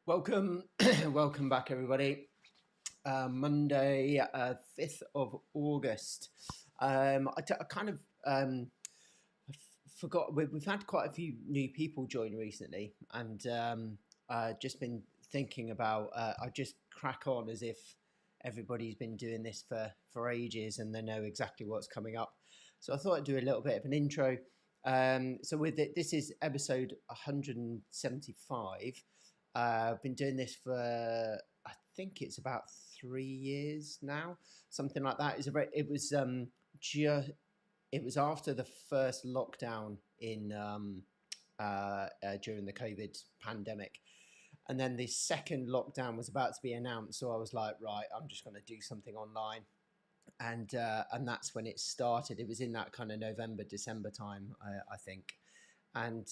Welcome, welcome back, everybody. Monday, 5th of August. I kind of forgot, we've had quite a few new people join recently, and just been thinking about, I just crack on as if everybody's been doing this for ages and they know exactly what's coming up. So I thought I'd do a little bit of an intro. So with it, this is episode 175. I've been doing this for, I think it's about 3 years now, something like that. Just it was after the first lockdown in during the COVID pandemic, and then the second lockdown was about to be announced. So I was like, right, I'm just going to do something online, and that's when it started. It was in that kind of November, December time, I think, and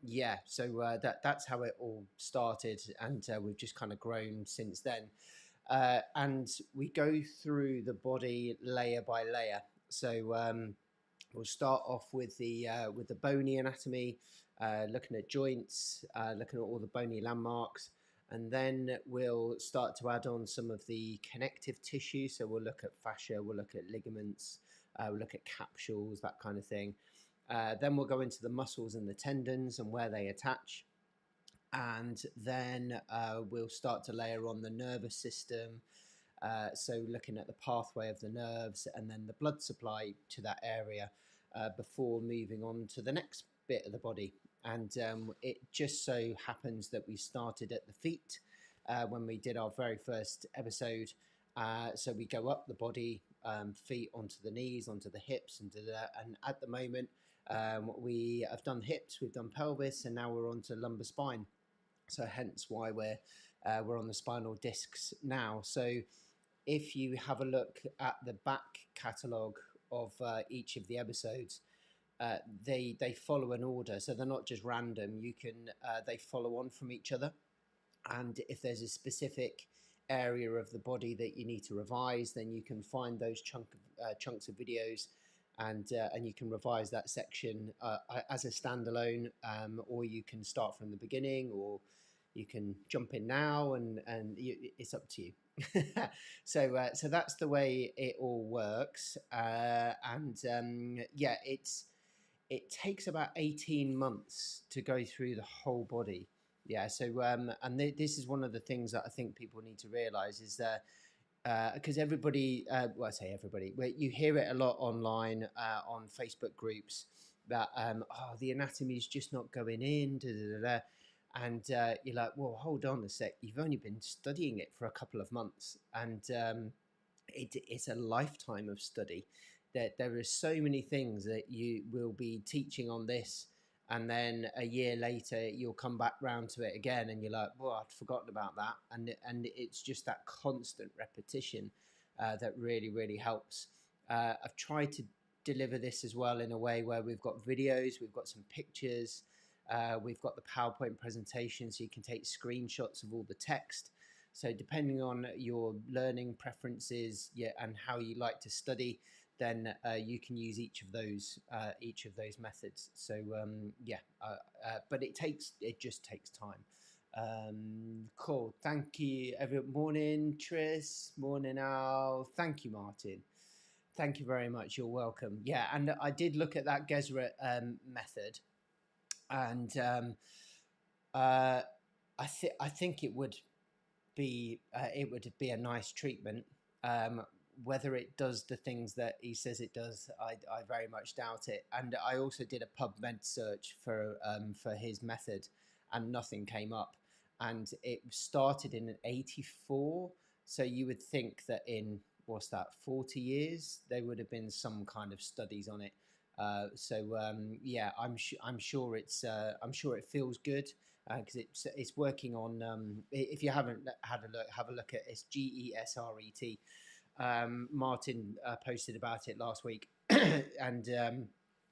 yeah, so that's how it all started, and we've just kind of grown since then. And we go through the body layer by layer. So we'll start off with the bony anatomy, looking at joints, looking at all the bony landmarks, and then we'll start to add on some of the connective tissue. So we'll look at fascia, we'll look at ligaments, we'll look at capsules, that kind of thing. Then we'll go into the muscles and the tendons and where they attach. And then we'll start to layer on the nervous system. So looking at the pathway of the nerves and then the blood supply to that area before moving on to the next bit of the body. And it just so happens that we started at the feet when we did our very first episode. So we go up the body, feet onto the knees, onto the hips, and at the moment we have done hips, we've done pelvis, and now we're on to lumbar spine. So hence why we're on the spinal discs now. So if you have a look at the back catalogue of each of the episodes, they follow an order, so they're not just random. They follow on from each other, and if there's a specific area of the body that you need to revise, then you can find those chunks of videos, and you can revise that section as a standalone, or you can start from the beginning, or you can jump in now, and it's up to you. So that's the way it all works, and yeah, it takes about 18 months to go through the whole body. Yeah, so and this is one of the things that I think people need to realize is that because everybody, well, I say everybody, you hear it a lot online on Facebook groups that the anatomy is just not going in, da, da, da, da. And you're like, well, hold on a sec, you've only been studying it for a couple of months, and it's a lifetime of study. That there are so many things that you will be teaching on this, and then a year later you'll come back round to it again, and you're like, well, I'd forgotten about that, and it's just that constant repetition that really helps. I've tried to deliver this as well in a way where we've got videos, we've got some pictures, we've got the PowerPoint presentation, so you can take screenshots of all the text. So depending on your learning preferences, yeah, and how you like to study, then you can use each of those methods. So yeah, but it just takes time. Cool. Thank you, every morning, Tris. Morning, Al. Thank you, Martin. Thank you very much. You're welcome. Yeah, and I did look at that Gesret method, and uh, I think it would be a nice treatment. Whether it does the things that he says it does, I very much doubt it. And I also did a PubMed search for his method, and nothing came up. And it started in '84, so you would think that in, what's that, 40 years there would have been some kind of studies on it. Yeah, I'm sure I'm sure it feels good because it's working on. If you haven't had a look, have a look at it's GESRET. Martin posted about it last week, and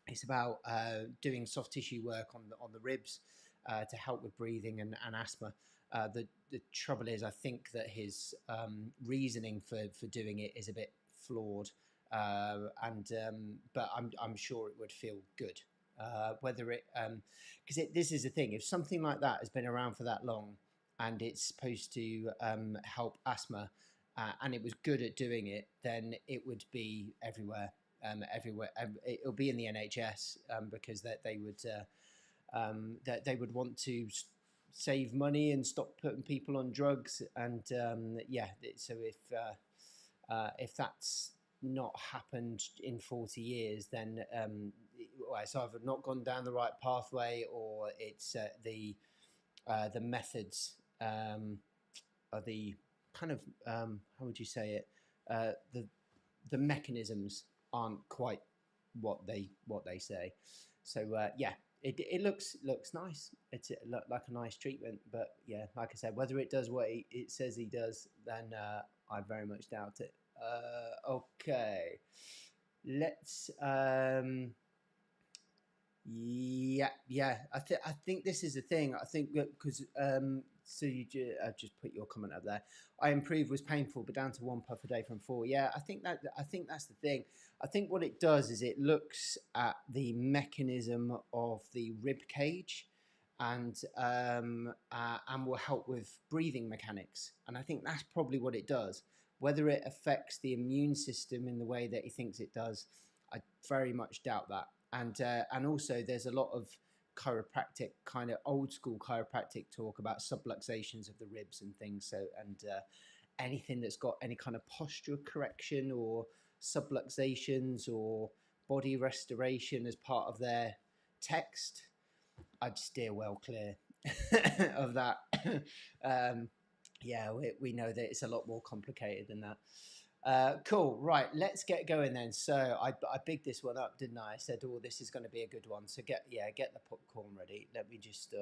it's about doing soft tissue work on the ribs to help with breathing and asthma. The trouble is, I think that his reasoning for doing it is a bit flawed, but I'm sure it would feel good. Whether it because this is the thing, if something like that has been around for that long, and it's supposed to help asthma, and it was good at doing it, then it would be everywhere. Everywhere, it'll be in the NHS, because they would that they would want to save money and stop putting people on drugs. And yeah, so if that's not happened in 40 years, then well, it's either not gone down the right pathway, or it's the methods are the kind of how would you say it, the mechanisms aren't quite what they say. So yeah, it looks nice. It's like a nice treatment, but yeah, like I said, whether it does what it says he does, then I very much doubt it. Okay, let's yeah. I think this is the thing. I think that because so I've just put your comment up there. I improved, was painful, but down to 1 puff a day from 4. Yeah, I think that's the thing. I think what it does is it looks at the mechanism of the rib cage, and will help with breathing mechanics. And I think that's probably what it does. Whether it affects the immune system in the way that he thinks it does, I very much doubt that. And also there's a lot of chiropractic, kind of old school chiropractic talk about subluxations of the ribs and things. So anything that's got any kind of posture correction or subluxations or body restoration as part of their text, I'd steer well clear of that. Yeah, we know that it's a lot more complicated than that. Cool. Right, let's get going then. So I bigged this one up, didn't I? I said, oh, this is going to be a good one. So get the popcorn ready. Let me just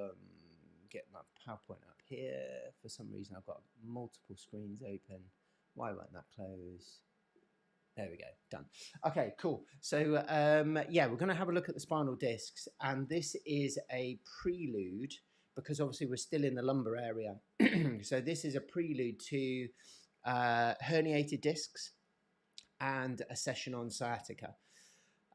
get my PowerPoint up here. For some reason, I've got multiple screens open. Why won't that close? There we go, done. Okay, cool. So yeah, we're going to have a look at the spinal discs, and this is a prelude, because obviously we're still in the lumbar area. So this is a prelude to herniated discs and a session on sciatica.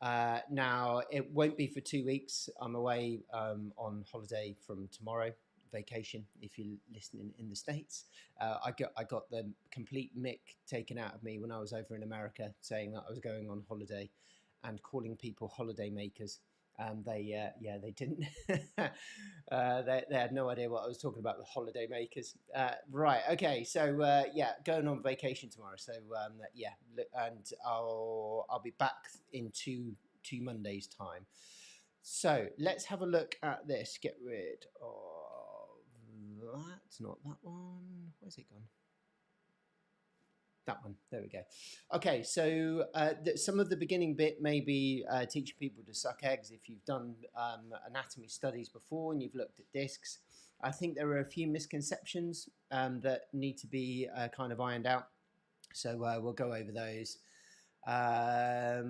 Now, it won't be for 2 weeks. I'm away on holiday from tomorrow, vacation, if you're listening in the States. I got the complete mick taken out of me when I was over in America, saying that I was going on holiday and calling people holiday makers. They didn't. They had no idea what I was talking about with holiday makers. Right. Okay. So yeah, going on vacation tomorrow. So yeah, and I'll be back in two Mondays' time. So let's have a look at this. Get rid of that. Not that one. Where's it gone? That one. There we go. Okay, so some of the beginning bit may be teaching people to suck eggs. If you've done anatomy studies before and you've looked at discs, I think there are a few misconceptions that need to be kind of ironed out. So we'll go over those. Well,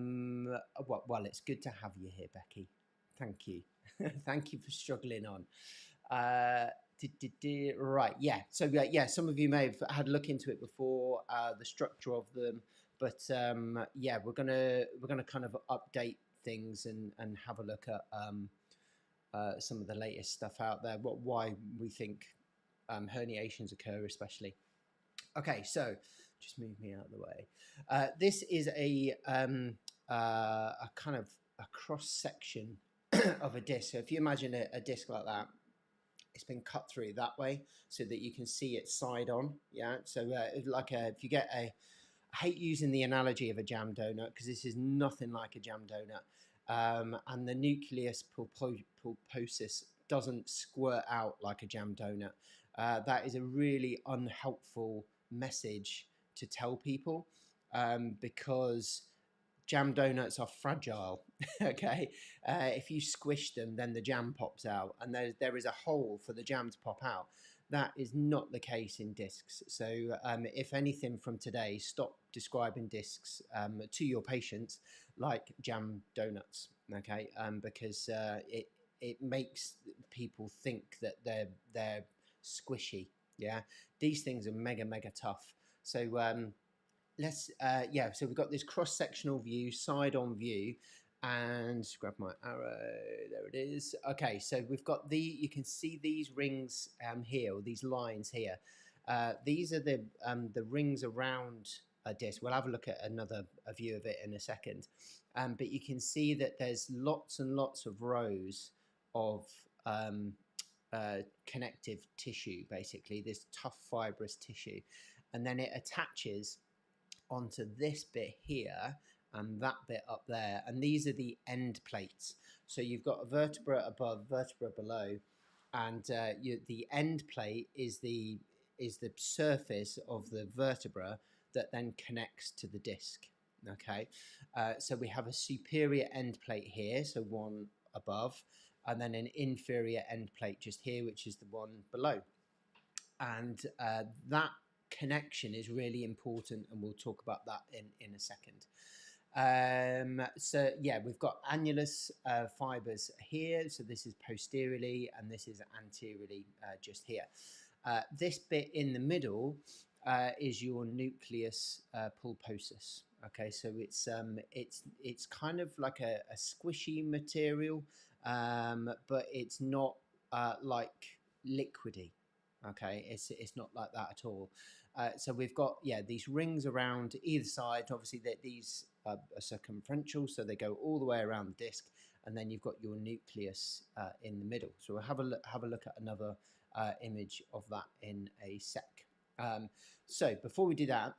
it's good to have you here, Becky. Thank you. Thank you for struggling on. Right, yeah. So yeah, some of you may have had a look into it before, the structure of them, but yeah, we're gonna kind of update things and have a look at some of the latest stuff out there. Why we think herniations occur, especially. Okay, so just move me out of the way. This is a kind of a cross section of a disc. So if you imagine a disc like that, it's been cut through that way so that you can see it side on. Yeah. So like if you get I hate using the analogy of a jam donut because this is nothing like a jam donut. And the nucleus pulposus doesn't squirt out like a jam donut. That is a really unhelpful message to tell people because jam donuts are fragile. Okay, if you squish them, then the jam pops out, and there is a hole for the jam to pop out. That is not the case in discs. So if anything from today, stop describing discs to your patients like jam donuts. Okay, because it makes people think that they're squishy. Yeah, these things are mega tough. So let's yeah, so we've got this cross-sectional view, side-on view, And grab my arrow, there it is. Okay, so we've got you can see these rings here, or these lines here. These are the rings around a disc. We'll have a look at a view of it in a second. But you can see that there's lots and lots of rows of connective tissue, basically, this tough fibrous tissue. And then it attaches onto this bit here and that bit up there, and these are the end plates. So you've got a vertebra above, vertebra below, and the end plate is the surface of the vertebra that then connects to the disc. Okay, so we have a superior end plate here, so one above, and then an inferior end plate just here, which is the one below. And that connection is really important, and we'll talk about that in a second. So yeah, we've got annulus fibers here, so this is posteriorly and this is anteriorly, just here. This bit in the middle is your nucleus pulposus. Okay, so it's kind of like a squishy material, but it's not like liquidy. Okay, it's not like that at all. So we've got, yeah, these rings around either side. Obviously, these are circumferential, so they go all the way around the disc, and then you've got your nucleus in the middle. So we'll have a look at another image of that in a sec. So before we do that,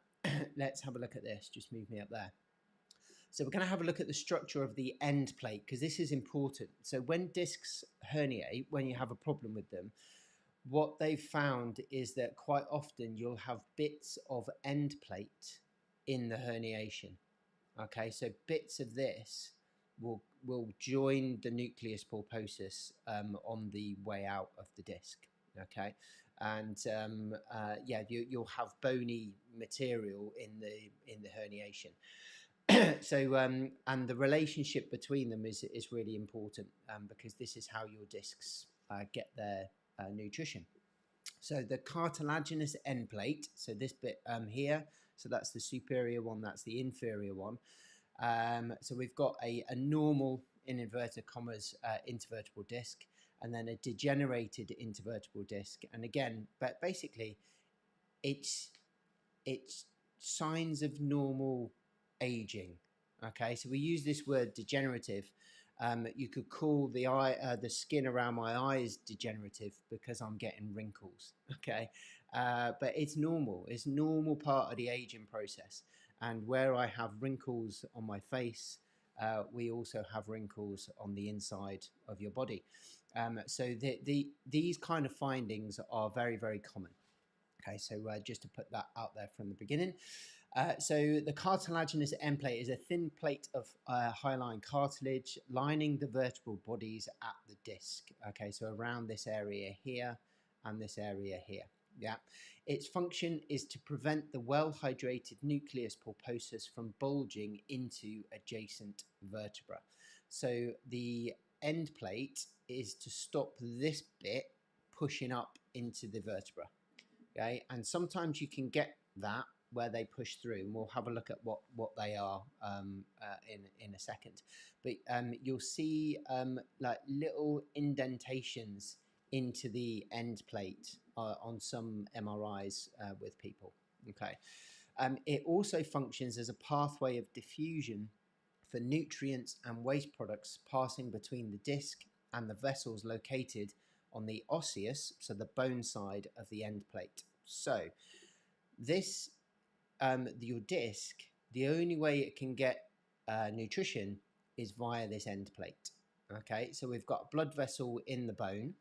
let's have a look at this. Just move me up there. So we're going to have a look at the structure of the end plate, because this is important. So when discs herniate, when you have a problem with them, what they've found is that quite often you'll have bits of end plate in the herniation. Okay, so bits of this will join the nucleus pulposus on the way out of the disc. Okay, and yeah, you'll have bony material in the herniation. So and the relationship between them is really important, because this is how your discs get their nutrition. So the cartilaginous end plate, so this bit here, so that's the superior one, that's the inferior one. So we've got a normal, in inverted commas, intervertebral disc, and then a degenerated intervertebral disc. And again, but basically, it's signs of normal aging. Okay, so we use this word degenerative. You could call the skin around my eyes degenerative because I'm getting wrinkles. Okay, but it's normal. It's normal part of the aging process. And where I have wrinkles on my face, we also have wrinkles on the inside of your body. So these kind of findings are very, very common. Okay, so just to put that out there from the beginning. So the cartilaginous end plate is a thin plate of hyaline cartilage lining the vertebral bodies at the disc. Okay, so around this area here and this area here. Yeah, its function is to prevent the well-hydrated nucleus pulposus from bulging into adjacent vertebra. So the end plate is to stop this bit pushing up into the vertebra. Okay, and sometimes you can get that where they push through, and we'll have a look at what they are in a second. But you'll see like little indentations into the end plate on some MRIs with people. Okay, it also functions as a pathway of diffusion for nutrients and waste products passing between the disc and the vessels located on the osseous, so the bone side of the end plate. So this your disc, the only way it can get nutrition is via this end plate. Okay, so we've got a blood vessel in the bone,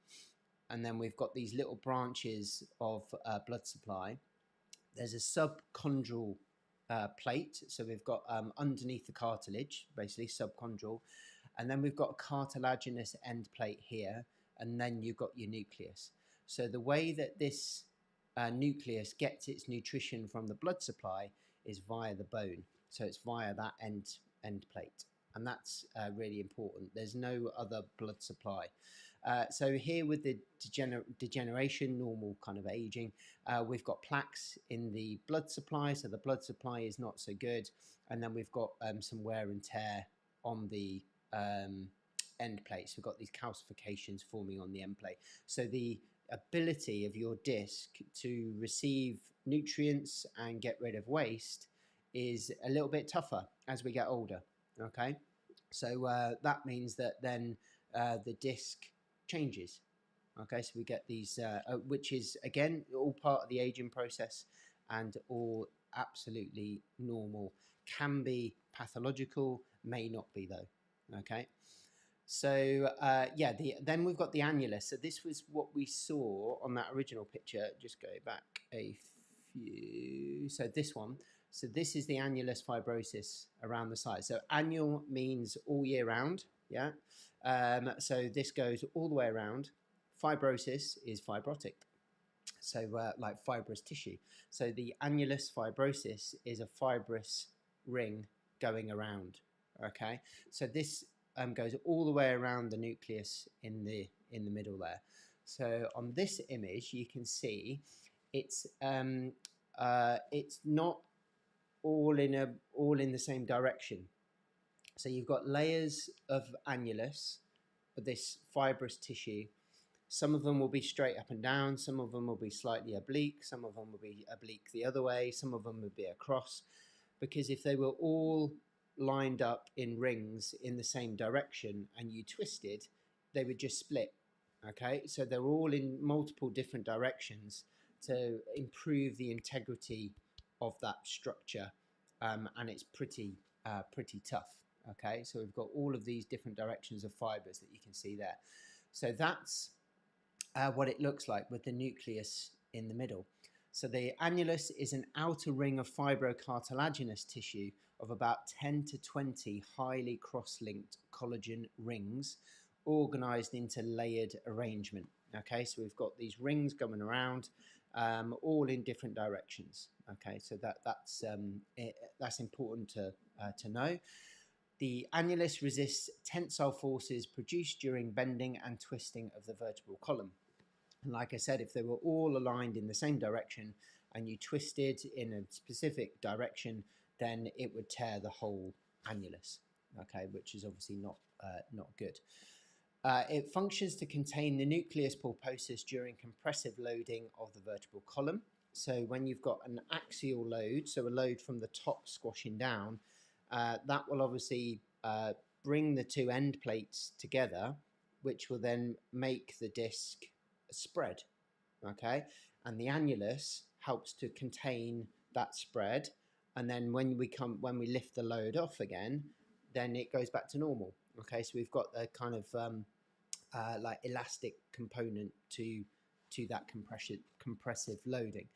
and then we've got these little branches of blood supply. There's a subchondral plate, so we've got underneath the cartilage, basically subchondral, and then we've got a cartilaginous end plate here, and then you've got your nucleus. So the way that this nucleus gets its nutrition from the blood supply is via the bone. So it's via that end plate, and that's really important. There's no other blood supply. So here with the degeneration, normal kind of aging, we've got plaques in the blood supply, so the blood supply is not so good, and then we've got some wear and tear on the end plates. We've got these calcifications forming on the end plate. So the ability of your disc to receive nutrients and get rid of waste is a little bit tougher as we get older. Okay, so that means that then the disc changes. Okay, so we get these, which is again all part of the aging process and all absolutely normal. Can be pathological, may not be though. Okay, so yeah, then we've got the annulus. So this was what we saw on that original picture. Just go back a few. So this one. So this is the annulus fibrosis around the side. So annual means all year round. Yeah. So this goes all the way around. Fibrosis is fibrotic. So like fibrous tissue. So the annulus fibrosis is a fibrous ring going around. Okay. So this goes all the way around the nucleus in the middle there. So on this image, you can see it's not all in the same direction. So you've got layers of annulus, this fibrous tissue. Some of them will be straight up and down, some of them will be slightly oblique, some of them will be oblique the other way, some of them will be across, because if they were all lined up in rings in the same direction and you twisted, they would just split. Okay, so they're all in multiple different directions to improve the integrity of that structure, and it's pretty tough. Okay, so we've got all of these different directions of fibers that you can see there. So that's what it looks like with the nucleus in the middle. So the annulus is an outer ring of fibrocartilaginous tissue of about 10 to 20 highly cross-linked collagen rings organized into layered arrangement. Okay, so we've got these rings going around, all in different directions. Okay, so that's important to know. The annulus resists tensile forces produced during bending and twisting of the vertebral column. And like I said, if they were all aligned in the same direction and you twisted in a specific direction, then it would tear the whole annulus, okay, which is obviously not good. It functions to contain the nucleus pulposus during compressive loading of the vertebral column. So when you've got an axial load, so a load from the top squashing down, that will obviously bring the two end plates together, which will then make the disc spread. Okay, and the annulus helps to contain that spread, and then when we lift the load off again, then it goes back to normal. Okay, so we've got a kind of like elastic component to that compressive loading.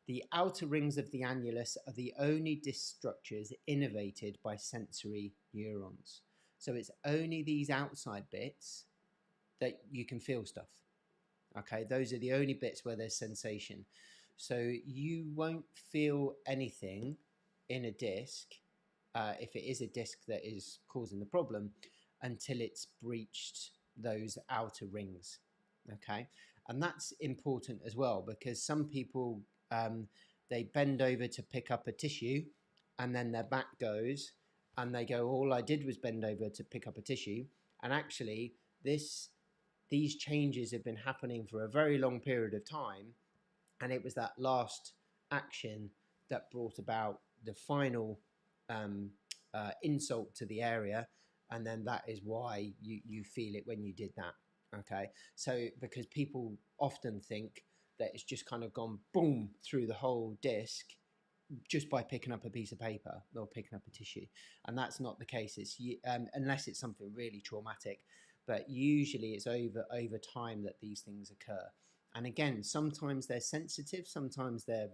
The outer rings of the annulus are the only disc structures innervated by sensory neurons. So it's only these outside bits that you can feel stuff. Okay, those are the only bits where there's sensation. So you won't feel anything in a disc, if it is a disc that is causing the problem, until it's breached those outer rings. Okay, and that's important as well, because some people they bend over to pick up a tissue and then their back goes and they go, all I did was bend over to pick up a tissue, and actually these changes have been happening for a very long period of time, and it was that last action that brought about the final insult to the area, and then that is why you feel it when you did that. Okay, so because people often think that it's just kind of gone boom through the whole disc just by picking up a piece of paper or picking up a tissue, and that's not the case. It's unless it's something really traumatic, but usually it's over time that these things occur. And again, sometimes they're sensitive, sometimes they're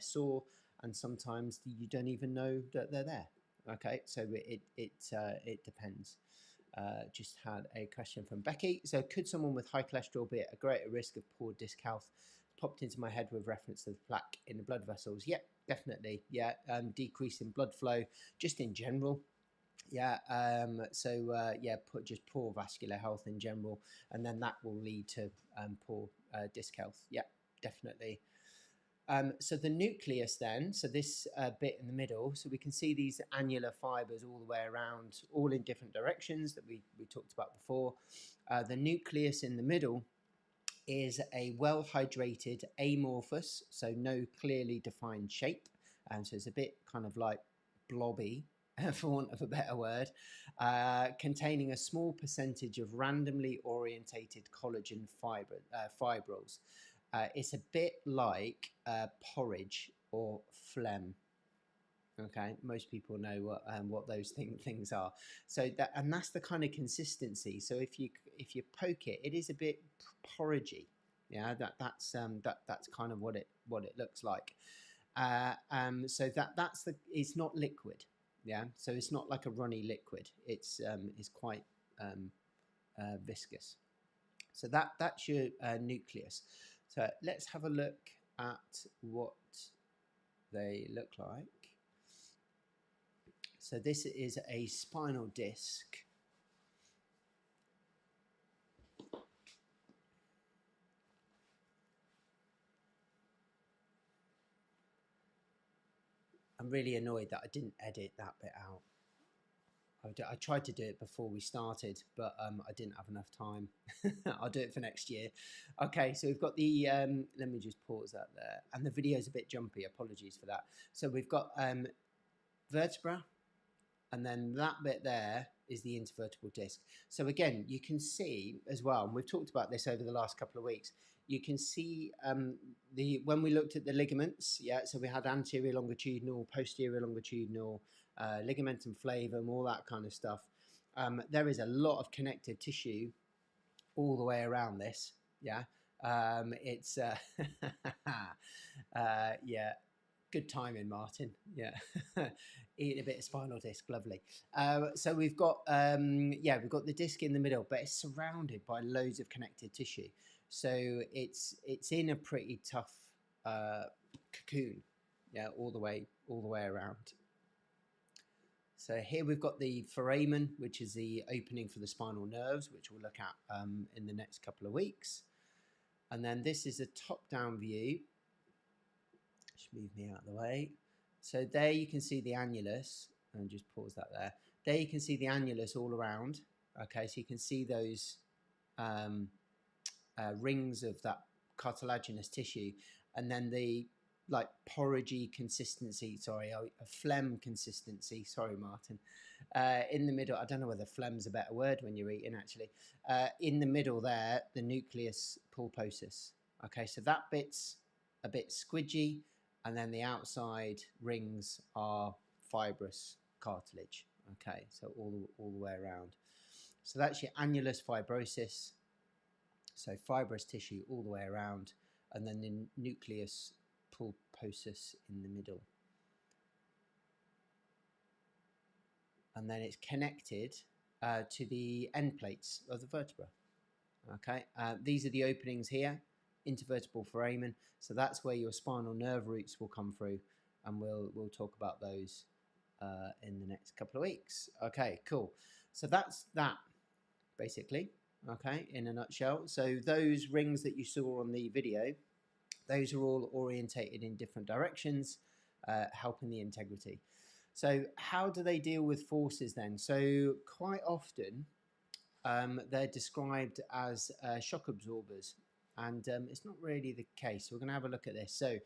sore, and sometimes you don't even know that they're there. Okay, so it depends. Just had a question from Becky. So could someone with high cholesterol be at a greater risk of poor disc health? Popped into my head with reference to the plaque in the blood vessels. Yep, definitely. Yeah, decrease in blood flow, just in general. Yeah, yeah, just poor vascular health in general, and then that will lead to poor disc health. Yeah, definitely. So the nucleus then, so this bit in the middle, so we can see these annular fibers all the way around, all in different directions that we talked about before. The nucleus in the middle is a well-hydrated amorphous, so no clearly defined shape, and so it's a bit kind of like blobby, for want of a better word, containing a small percentage of randomly orientated collagen fibrils. It's a bit like porridge or phlegm. Okay, most people know what those things are. So that's the kind of consistency. So if you poke it, it is a bit porridgey. Yeah, that's kind of what it looks like. So that's it's not liquid. Yeah, so it's not like a runny liquid. It's quite viscous. So that's your nucleus. So let's have a look at what they look like. So this is a spinal disc. I'm really annoyed that I didn't edit that bit out. I tried to do it before we started, but I didn't have enough time. I'll do it for next year. Okay, so we've got the, let me just pause that there. And the video's a bit jumpy, apologies for that. So we've got vertebra, and then that bit there is the intervertebral disc. So again, you can see as well, and we've talked about this over the last couple of weeks, you can see when we looked at the ligaments, yeah, so we had anterior longitudinal, posterior longitudinal, ligamentum flavum, all that kind of stuff. There is a lot of connective tissue all the way around this, yeah. It's, yeah, good timing, Martin. Yeah, eating a bit of spinal disc, lovely. So we've got we've got the disc in the middle, but it's surrounded by loads of connective tissue. So it's in a pretty tough cocoon, yeah, all the way around. So here we've got the foramen, which is the opening for the spinal nerves, which we'll look at in the next couple of weeks. And then this is a top-down view. Just move me out of the way. So there you can see the annulus, and just pause that there. There you can see the annulus all around. Okay, so you can see those rings of that cartilaginous tissue, and then the like porridgey consistency, sorry, a phlegm consistency, sorry Martin, in the middle. I don't know whether phlegm's a better word when you're eating actually. In the middle there, the nucleus pulposus. Okay, so that bit's a bit squidgy, and then the outside rings are fibrous cartilage. Okay, so all the way around. So that's your annulus fibrosis. So fibrous tissue all the way around, and then the nucleus pulposus in the middle. And then it's connected to the end plates of the vertebra. Okay, these are the openings here, intervertebral foramen. So that's where your spinal nerve roots will come through, and we'll talk about those in the next couple of weeks. Okay, cool. So that's that, basically. Okay, in a nutshell. So those rings that you saw on the video, those are all orientated in different directions, helping the integrity. So how do they deal with forces then? So quite often they're described as shock absorbers, and it's not really the case. So we're going to have a look at this. So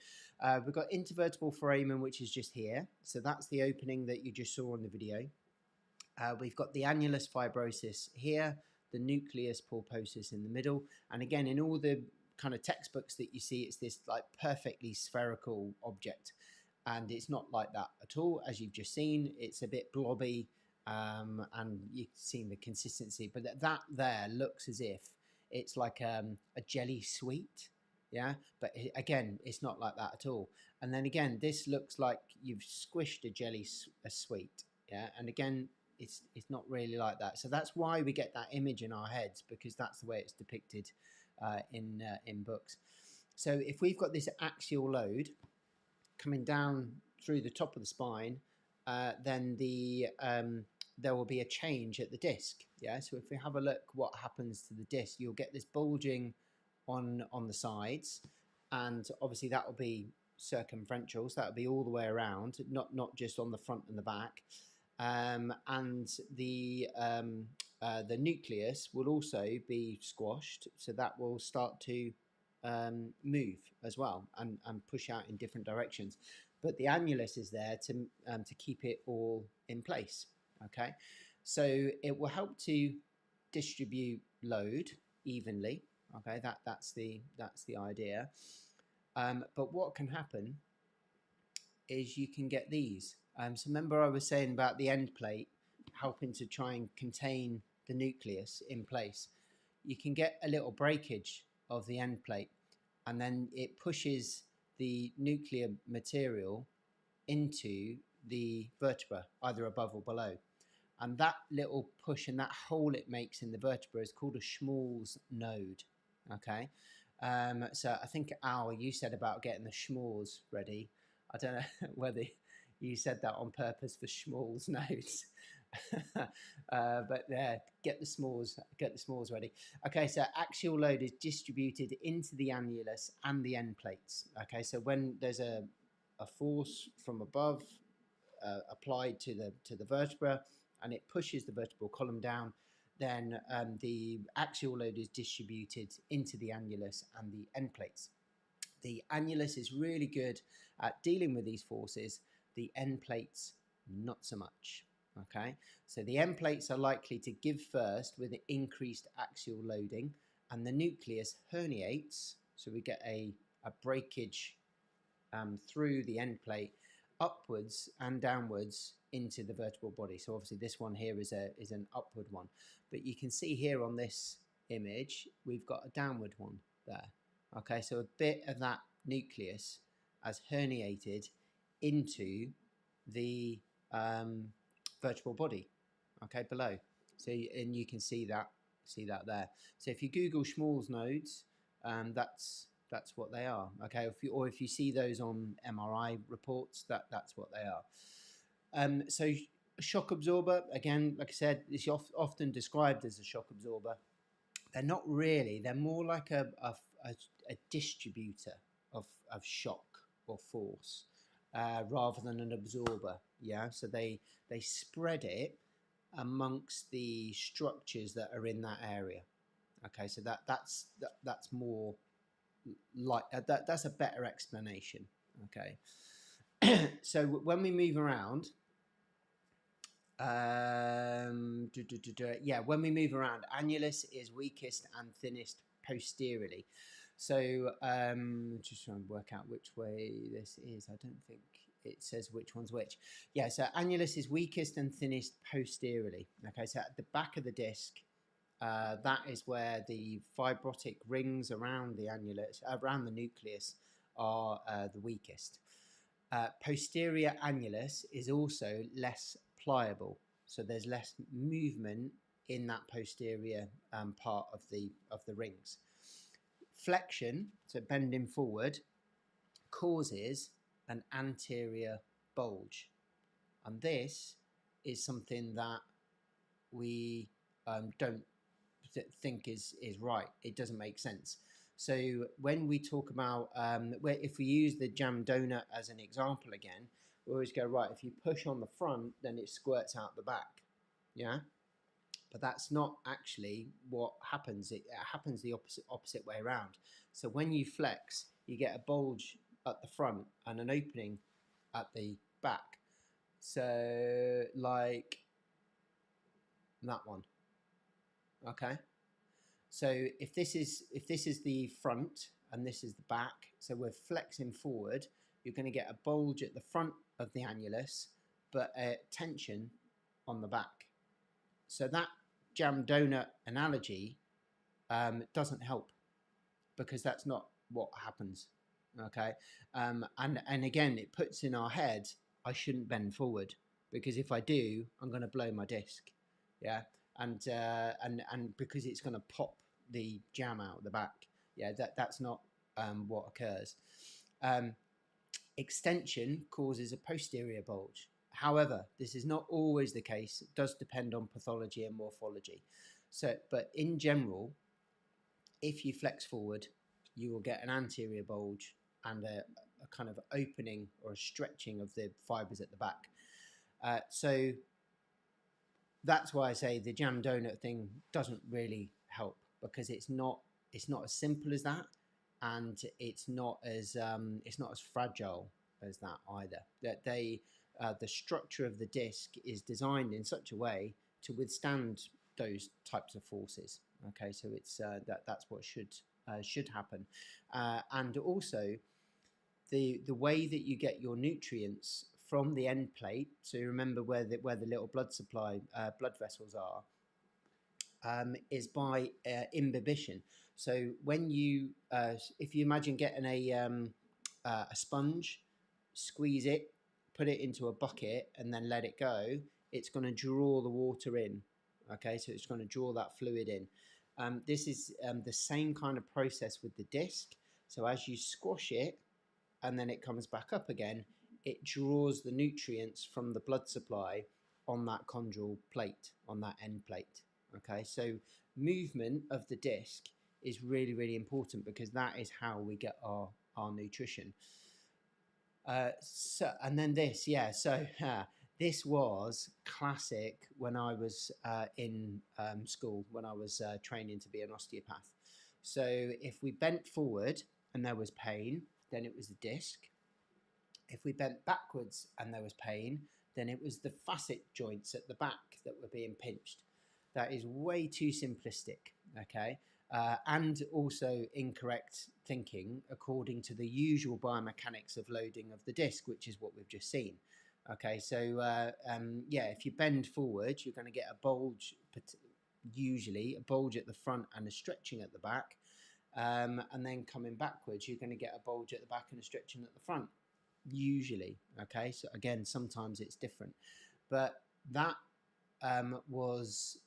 we've got intervertebral foramen, which is just here. So that's the opening that you just saw on the video. We've got the annulus fibrosis here, the nucleus pulposus in the middle, and again, in all the kind of textbooks that you see, it's this like perfectly spherical object, and it's not like that at all. As you've just seen, it's a bit blobby, and you've seen the consistency, but that there looks as if it's like a jelly sweet, yeah, but again, it's not like that at all. And then again, this looks like you've squished a sweet, yeah, and again, it's not really like that. So that's why we get that image in our heads, because that's the way it's depicted in books. So if we've got this axial load coming down through the top of the spine, then there will be a change at the disc. Yeah. So if we have a look, what happens to the disc, you'll get this bulging on the sides, and obviously that will be circumferentials. That would be all the way around, not just on the front and the back. And the nucleus will also be squashed, so that will start to move as well and push out in different directions. But the annulus is there to keep it all in place. Okay, so it will help to distribute load evenly. Okay, that's the idea. But what can happen is you can get these. So remember I was saying about the end plate helping to try and contain the nucleus in place. You can get a little breakage of the end plate, and then it pushes the nuclear material into the vertebra, either above or below. And that little push and that hole it makes in the vertebra is called a Schmall's node. Okay, so I think Al, you said about getting the schmalls ready. I don't know whether you said that on purpose for Schmall's nodes. But get the smalls ready. Okay, so axial load is distributed into the annulus and the end plates. Okay, so when there's a force from above applied to the vertebra, and it pushes the vertebral column down, then the axial load is distributed into the annulus and the end plates. The annulus is really good at dealing with these forces. The end plates, not so much. Okay, so the end plates are likely to give first with increased axial loading, and the nucleus herniates, so we get a breakage through the end plate upwards and downwards into the vertebral body. So obviously this one here is an upward one, but you can see here on this image we've got a downward one there. Okay, so a bit of that nucleus has herniated into the vertebral body, okay, below. So and you can see that there. So if you Google Schmall's nodes, that's what they are. Okay, if you see those on MRI reports, that's what they are. So shock absorber, again, like I said, is often described as a shock absorber. They're not really. They're more like a distributor of shock or force rather than an absorber. Yeah, so they spread it amongst the structures that are in that area. Okay, so that's more like that's a better explanation. Okay, so when we move around, when we move around, annulus is weakest and thinnest posteriorly. So just trying to work out which way this is. I don't think it says which one's which. Yeah, so annulus is weakest and thinnest posteriorly. Okay, so at the back of the disc, that is where the fibrotic rings around the annulus, around the nucleus, are the weakest. Posterior annulus is also less pliable, so there's less movement in that posterior part of the rings. Flexion, so bending forward, causes an anterior bulge, and this is something that we don't think is right. It doesn't make sense. So when we talk about if we use the jam donut as an example again, we always go, right, if you push on the front, then it squirts out the back. Yeah, but that's not actually what happens. It happens the opposite way around. So when you flex, you get a bulge at the front and an opening at the back. So like that one. Okay, so if this is the front and this is the back, so we're flexing forward, you're going to get a bulge at the front of the annulus, but a tension on the back. So that jam donut analogy doesn't help, because that's not what happens. Okay, and again, it puts in our head, I shouldn't bend forward, because if I do, I'm going to blow my disc. Yeah, and because it's going to pop the jam out the back. Yeah, that's not what occurs. Extension causes a posterior bulge. However, this is not always the case. It does depend on pathology and morphology. So, but in general, if you flex forward, you will get an anterior bulge and a kind of opening or a stretching of the fibers at the back. So that's why I say the jam donut thing doesn't really help, because it's not as simple as that, and it's not as fragile as that either. That the structure of the disc is designed in such a way to withstand those types of forces. Okay, so it's that's what should happen, and also the way that you get your nutrients from the end plate. So you remember where the little blood supply blood vessels are, is by imbibition. So when you if you imagine getting a sponge, squeeze it, put it into a bucket, and then let it go, it's going to draw the water in. Okay, so it's going to draw that fluid in. This is the same kind of process with the disc. So as you squash it and then it comes back up again, it draws the nutrients from the blood supply on that chondral plate, on that end plate. Okay, so movement of the disc is really, really important, because that is how we get our nutrition. And then this, this was classic when I was in school, when I was training to be an osteopath. So if we bent forward and there was pain, then it was the disc. If we bent backwards and there was pain, then it was the facet joints at the back that were being pinched. That is way too simplistic, okay? And also incorrect thinking according to the usual biomechanics of loading of the disc, which is what we've just seen. Okay, so if you bend forward, you're going to get a bulge, usually a bulge at the front and a stretching at the back. And then coming backwards, you're going to get a bulge at the back and a stretching at the front, usually. Okay, so again, sometimes it's different, but that was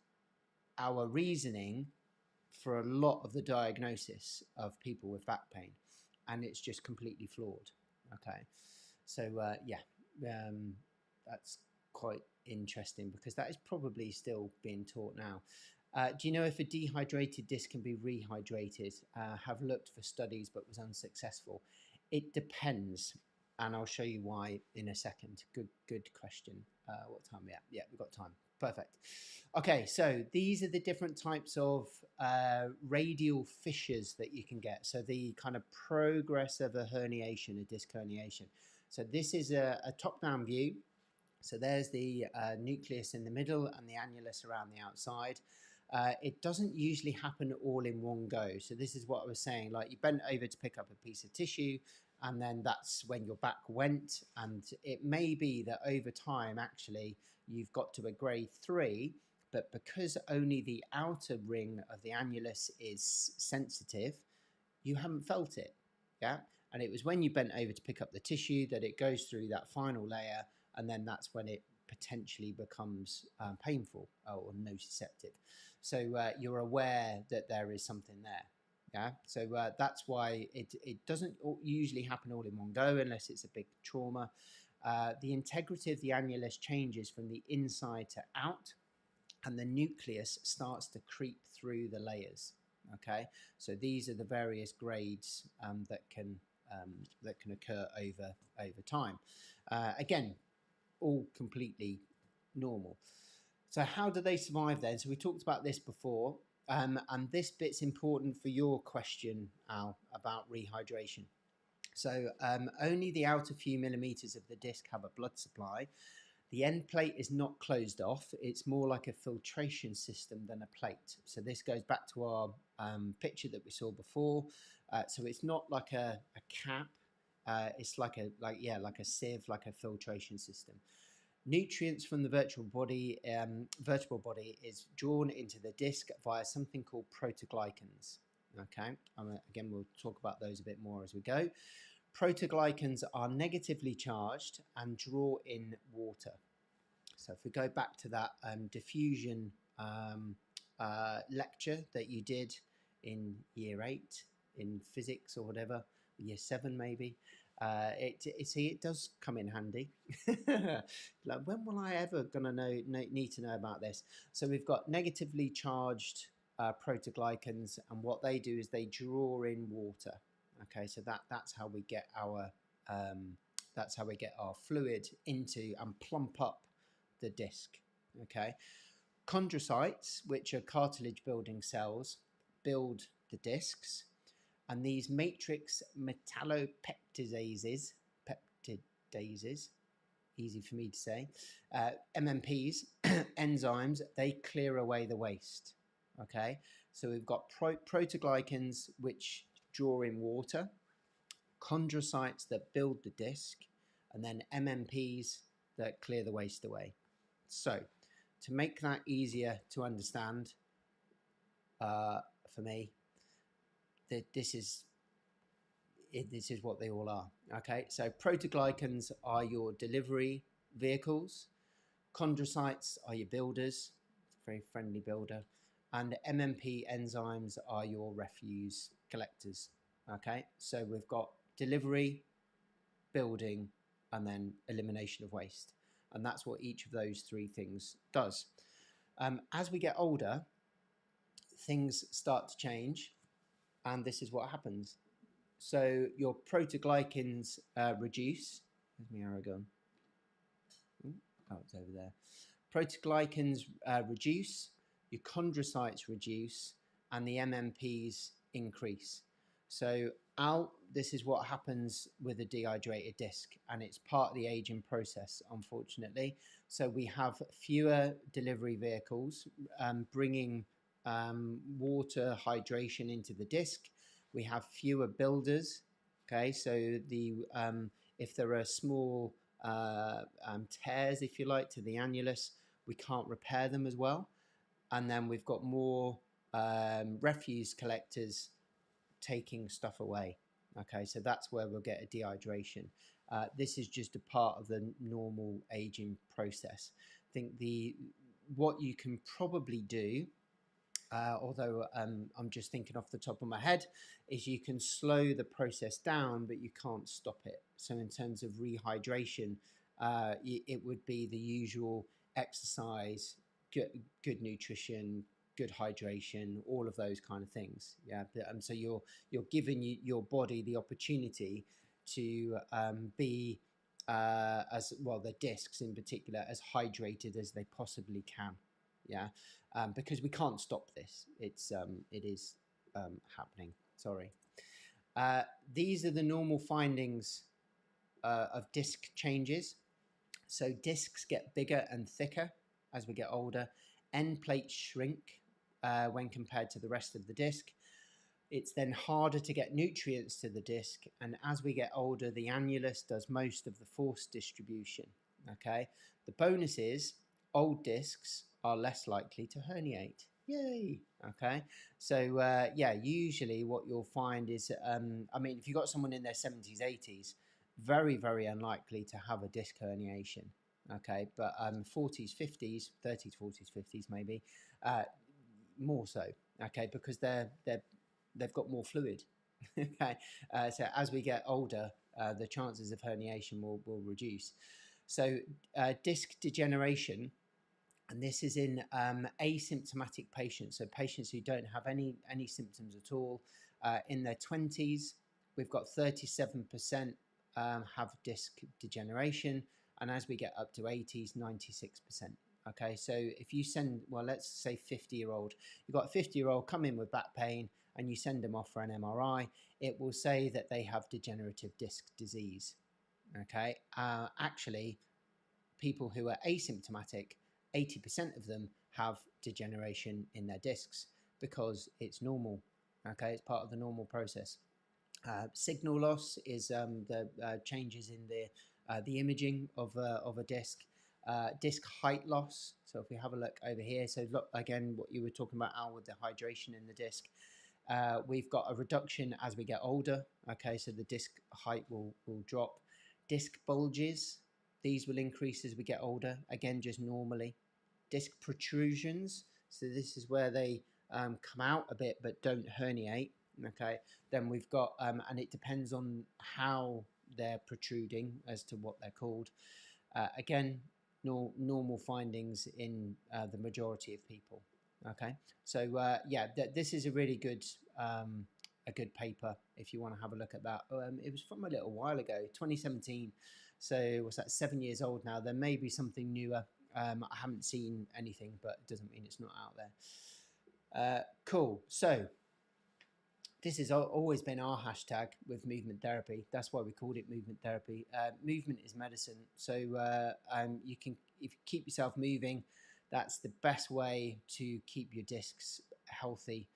our reasoning for a lot of the diagnosis of people with back pain, and it's just completely flawed. Okay, so that's quite interesting, because that is probably still being taught now. Do you know if a dehydrated disc can be rehydrated? Have looked for studies but was unsuccessful. It depends, and I'll show you why in a second. Good question. What time are we at? Yeah, we've got time. Perfect. Okay, so these are the different types of radial fissures that you can get. So the kind of progress of a herniation, a disc herniation. So this is a top-down view. So there's the nucleus in the middle and the annulus around the outside. It doesn't usually happen all in one go. So this is what I was saying, like you bent over to pick up a piece of tissue, and then that's when your back went. And it may be that over time, actually, you've got to a grade 3, but because only the outer ring of the annulus is sensitive, you haven't felt it. Yeah. And it was when you bent over to pick up the tissue that it goes through that final layer, and then that's when it potentially becomes painful or nociceptive. So you're aware that there is something there. Yeah, so that's why it doesn't usually happen all in one go unless it's a big trauma. The integrity of the annulus changes from the inside to out, and the nucleus starts to creep through the layers. Okay, so these are the various grades that can occur over time. Again, all completely normal. So how do they survive then? So we talked about this before, and this bit's important for your question, Al, about rehydration. So only the outer few millimeters of the disc have a blood supply. The end plate is not closed off. It's more like a filtration system than a plate. So this goes back to our picture that we saw before. So it's not like a cap. It's like a sieve, like a filtration system. Nutrients from the vertebral body is drawn into the disc via something called protoglycans. Okay, again, we'll talk about those a bit more as we go. Protoglycans are negatively charged and draw in water. So if we go back to that diffusion lecture that you did in year 8 in physics or whatever, year 7 maybe, it does come in handy. Like, when will I ever gonna need to know about this? So we've got negatively charged protoglycans, and what they do is they draw in water. Okay, so that's how we get our that's how we get our fluid into and plump up the disc. Okay, chondrocytes, which are cartilage building cells, build the discs, and these matrix metallopeptidases, easy for me to say, MMPs, enzymes, they clear away the waste. Okay, so we've got protoglycans, which draw in water, chondrocytes that build the disc, and then MMPs that clear the waste away. So to make that easier to understand for me, this is what they all are. Okay, so protoglycans are your delivery vehicles, chondrocytes are your builders, very friendly builder, and MMP enzymes are your refuse collectors. Okay, so we've got delivery, building, and then elimination of waste, and that's what each of those three things does. As we get older, things start to change, and this is what happens. So your protoglycans reduce. Where's my arrow gone? Oh, it's over there. Protoglycans reduce, your chondrocytes reduce, and the MMPs increase. So this is what happens with a dehydrated disc, and it's part of the aging process, unfortunately. So we have fewer delivery vehicles bringing water hydration into the disc. We have fewer builders. Okay, so if there are small tears, if you like, to the annulus, we can't repair them as well. And then we've got more refuse collectors taking stuff away. Okay, so that's where we'll get a dehydration. This is just a part of the normal aging process. I think what you can probably do, although I'm just thinking off the top of my head, is you can slow the process down, but you can't stop it. So in terms of rehydration, it would be the usual exercise, good nutrition, good hydration, all of those kind of things. Yeah, so you're giving your body the opportunity to be as well, the discs in particular, as hydrated as they possibly can. Yeah, because we can't stop this. It is happening. Sorry. These are the normal findings of disc changes. So discs get bigger and thicker as we get older. End plates shrink when compared to the rest of the disc. It's then harder to get nutrients to the disc, and as we get older, the annulus does most of the force distribution. Okay. The bonus is old discs are less likely to herniate. Yay. Okay, so yeah, usually what you'll find is I mean, if you've got someone in their 70s, 80s, very, very unlikely to have a disc herniation. Okay, but 40s, 50s, 30s, 40s, 50s maybe, more so. Okay, because they've got more fluid. Okay, so as we get older, the chances of herniation will reduce. So disc degeneration, and this is in asymptomatic patients, so patients who don't have any symptoms at all. In their 20s, we've got 37% have disc degeneration, and as we get up to 80s, 96%. Okay, so if you send, well, let's say 50-year-old, you've got a 50-year-old come in with back pain, and you send them off for an MRI, it will say that they have degenerative disc disease. Okay, actually, people who are asymptomatic, 80% of them have degeneration in their discs because it's normal. Okay, it's part of the normal process. Signal loss is the changes in the imaging of a disc. Disc height loss. So if we have a look over here, so look again what you were talking about, Al, with the hydration in the disc. We've got a reduction as we get older. Okay, so the disc height will drop. Disc bulges, these will increase as we get older. Again, just normally. Disc protrusions, so this is where they come out a bit but don't herniate. Okay, then we've got, and it depends on how they're protruding as to what they're called. Again, normal findings in the majority of people. Okay, so yeah, this is a really good a good paper if you want to have a look at that. It was from a little while ago, 2017. So what's that, 7 years old now? There may be something newer. I haven't seen anything, but it doesn't mean it's not out there. Cool. So this has always been our hashtag with movement therapy. That's why we called it movement therapy. Movement is medicine. So you can, if you keep yourself moving, that's the best way to keep your discs healthy.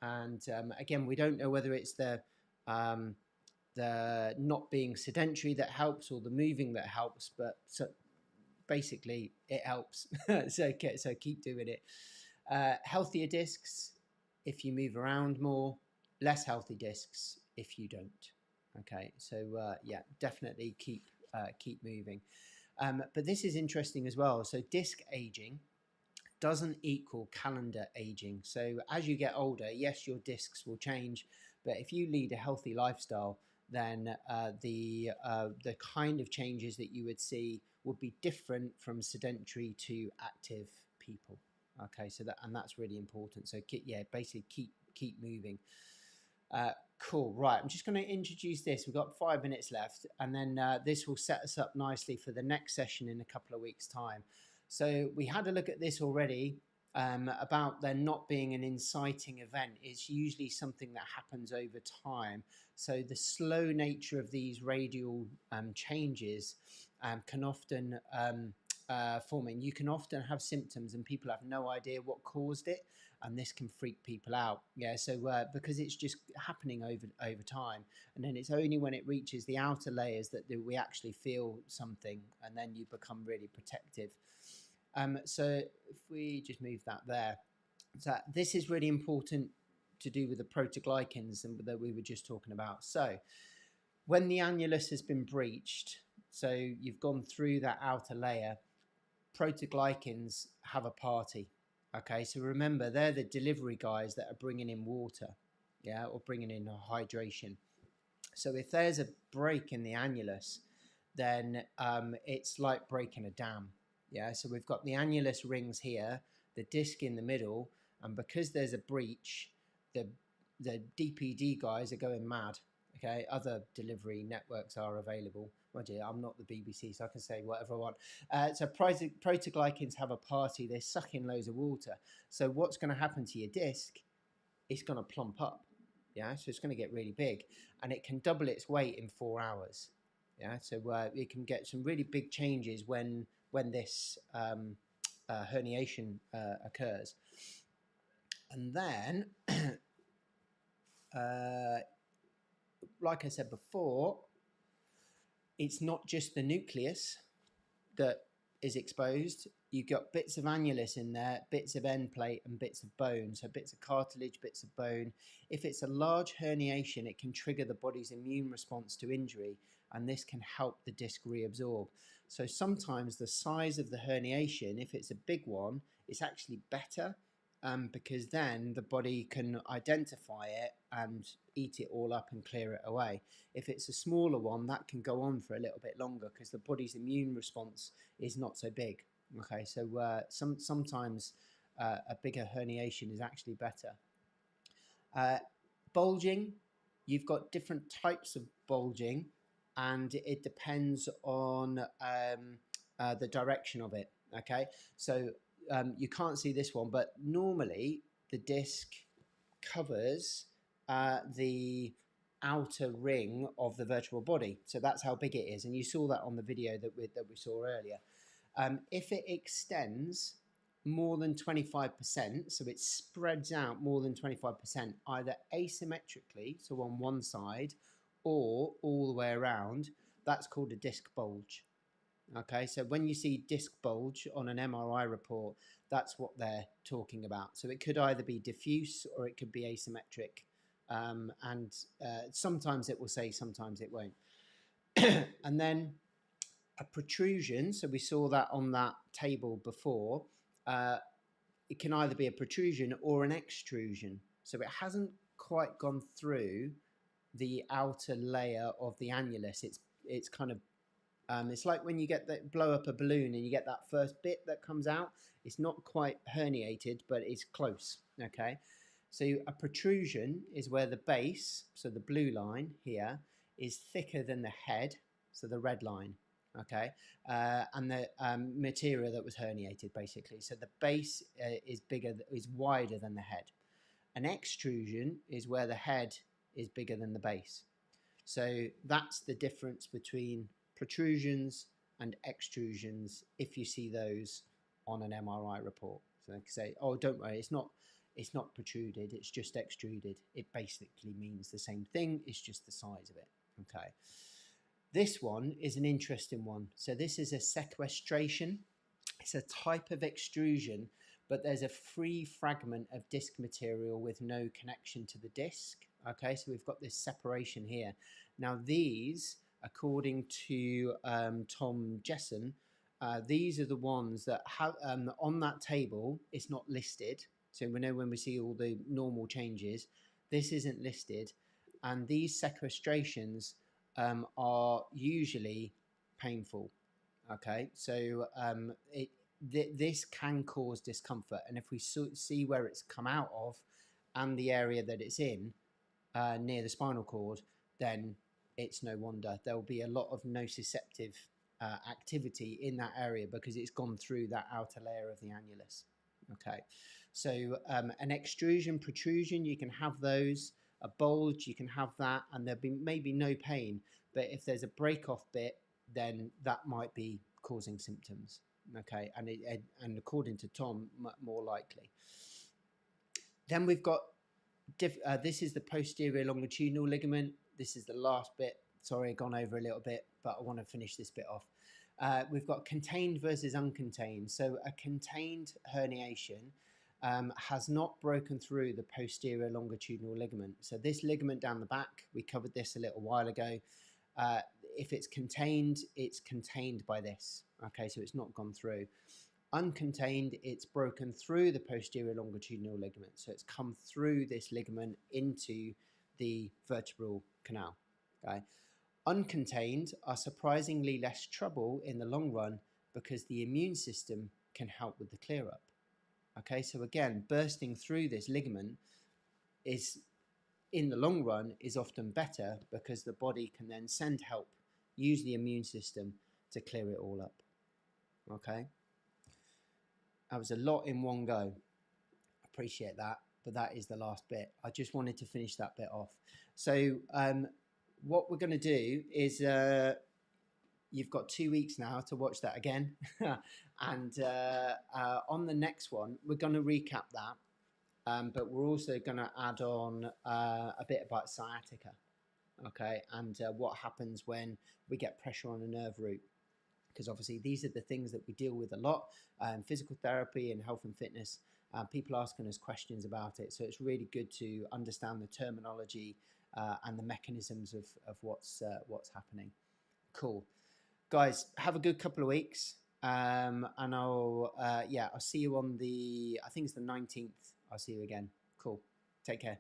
And again, we don't know whether it's the not being sedentary that helps or the moving that helps, but basically it helps. so keep doing it. Healthier discs if you move around more, less healthy discs if you don't. Okay, so yeah, definitely keep moving. But this is interesting as well. So disc aging doesn't equal calendar aging. So as you get older, yes, your discs will change, but if you lead a healthy lifestyle, then the kind of changes that you would see would be different from sedentary to active people. Okay, so that's really important. So basically keep moving. Cool. Right, I'm just going to introduce this. We've got 5 minutes left, and then this will set us up nicely for the next session in a couple of weeks' time. So we had a look at this already about there not being an inciting event. It's usually something that happens over time. So the slow nature of these radial changes can often forming. You can often have symptoms and people have no idea what caused it, and this can freak people out. Yeah, so because it's just happening over time, and then it's only when it reaches the outer layers that we actually feel something, and then you become really protective. So if we just move that there, so this is really important to do with the proteoglycans and that we were just talking about. So when the annulus has been breached, so you've gone through that outer layer, proteoglycans have a party. Okay, so remember, they're the delivery guys that are bringing in water, yeah, or bringing in hydration. So if there's a break in the annulus, then it's like breaking a dam. Yeah, so we've got the annulus rings here, the disc in the middle, and because there's a breach, the DPD guys are going mad. Okay, other delivery networks are available. Oh dear, I'm not the BBC, so I can say whatever I want. So proteoglycans have a party. They suck in loads of water. So what's going to happen to your disc? It's going to plump up. Yeah, so it's going to get really big, and it can double its weight in 4 hours. Yeah, so it can get some really big changes when this herniation occurs. And then, like I said before, it's not just the nucleus that is exposed. You've got bits of annulus in there, bits of end plate, and bits of bone. So bits of cartilage, bits of bone. If it's a large herniation, it can trigger the body's immune response to injury, and this can help the disc reabsorb. So sometimes the size of the herniation, if it's a big one, it's actually better because then the body can identify it and eat it all up and clear it away. If it's a smaller one, that can go on for a little bit longer because the body's immune response is not so big. Okay, so sometimes a bigger herniation is actually better. Bulging, you've got different types of bulging, and it depends on the direction of it. Okay, so you can't see this one, but normally the disc covers the outer ring of the vertebral body. So that's how big it is, and you saw that on the video that we saw earlier. If it extends more than 25%, so it spreads out more than 25%, either asymmetrically, so on one side, or all the way around, that's called a disc bulge. Okay, so when you see disc bulge on an MRI report, that's what they're talking about. So it could either be diffuse or it could be asymmetric. And sometimes it will say, sometimes it won't. And then a protrusion, so we saw that on that table before, it can either be a protrusion or an extrusion. So it hasn't quite gone through the outer layer of the annulus. It's kind of it's like when you blow up a balloon and you get that first bit that comes out. It's not quite herniated, but it's close. Okay, So a protrusion is where the base, so the blue line here, is thicker than the head, so the red line, okay, and the material that was herniated, basically. So the base is wider than the head. An extrusion is where the head is bigger than the base. So that's the difference between protrusions and extrusions if you see those on an MRI report. So they can say, oh, don't worry, it's not protruded, it's just extruded. It basically means the same thing, it's just the size of it. Okay. This one is an interesting one. So this is a sequestration. It's a type of extrusion, but there's a free fragment of disc material with no connection to the disc. Okay, so we've got this separation here. Now these, according to Tom Jessen, these are the ones that have on that table. It's not listed, so we know when we see all the normal changes, this isn't listed, and these sequestrations are usually painful. Okay, so this can cause discomfort, and if we see where it's come out of and the area that it's in near the spinal cord, then it's no wonder there'll be a lot of nociceptive activity in that area because it's gone through that outer layer of the annulus. Okay, so an extrusion, protrusion, you can have those. A bulge, you can have that, and there'll be maybe no pain, but if there's a break off bit, then that might be causing symptoms. Okay, and according to Tom, more likely. Then we've got this is the posterior longitudinal ligament. This is the last bit. Sorry, I've gone over a little bit, but I want to finish this bit off. We've got contained versus uncontained. So a contained herniation has not broken through the posterior longitudinal ligament. So this ligament down the back, we covered this a little while ago. If it's contained by this. Okay, so it's not gone through. Uncontained, it's broken through the posterior longitudinal ligament. So it's come through this ligament into the vertebral canal. Okay. Uncontained are surprisingly less trouble in the long run because the immune system can help with the clear up. Okay, so again, bursting through this ligament is, in the long run, is often better because the body can then send help, use the immune system to clear it all up. Okay, that was a lot in one go. Appreciate that, but that is the last bit. I just wanted to finish that bit off. So what we're going to do is you've got 2 weeks now to watch that again. And on the next one, we're going to recap that. But we're also going to add on a bit about sciatica. Okay, and what happens when we get pressure on a nerve root. Because obviously these are the things that we deal with a lot in physical therapy and health and fitness. People asking us questions about it. So it's really good to understand the terminology and the mechanisms of what's happening. Cool. Guys, have a good couple of weeks. And I'll see you on I think it's the 19th. I'll see you again. Cool. Take care.